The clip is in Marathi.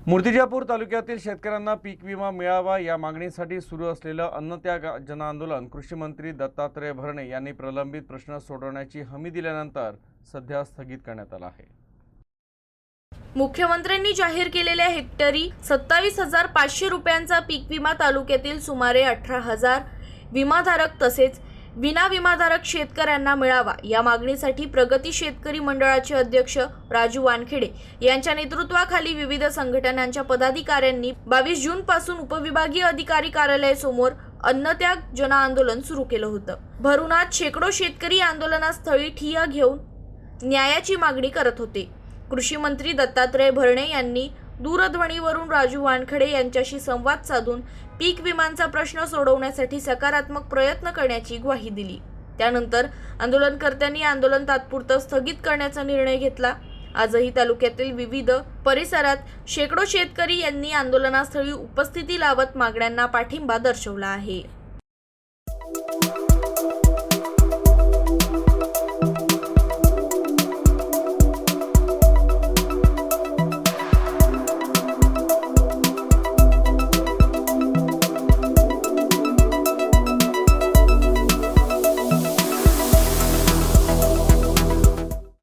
मूर्तिजापूर तालुक्यातील शेतकऱ्यांना पीक विमा मिळावा या मागणीसाठी सुरू असलेलं अन्नत्याग जनआंदोलन कृषी मंत्री दत्तात्रय भरणे यांनी प्रलंबित प्रश्न सोडवण्याची हमी दिल्यानंतर सध्या स्थगित करण्यात आलं आहे। मुख्यमंत्र्यांनी जाहीर केलेल्या हेक्टरी 27,500 रुपयांचा पीक विमा तालुक्यातील सुमारे 18,000 विमाधारक तसेच विना विमाधारक शेतकऱ्यांना मिळावा या मागणीसाठी प्रगती शेतकरी मंडळाचे अध्यक्ष राजू वानखेडे यांच्या नेतृत्वाखाली विविध संघटनांच्या पदाधिकाऱ्यांनी 22 जून पासून उपविभागीय अधिकारी कार्यालयासमोर अन्नत्याग जनआंदोलन सुरू केलं होतं। भरूणात शेकडो शेतकरी आंदोलनास्थळी ठिय्या घेऊन न्यायाची मागणी करत होते। कृषी मंत्री दत्तात्रय भरणे यांनी दूरध्वनीवरून राजू वानखेडे यांच्याशी संवाद साधून पीक विम्याचा प्रश्न सोडवण्यासाठी सकारात्मक प्रयत्न करण्याची ग्वाही दिली। त्यानंतर आंदोलनकर्त्यांनी आंदोलन तात्पुरतं स्थगित करण्याचा निर्णय घेतला। आजही तालुक्यातील विविध परिसरात शेकडो शेतकरी यांनी आंदोलनास्थळी उपस्थिती लावत मागण्यांना पाठिंबा दर्शवला आहे।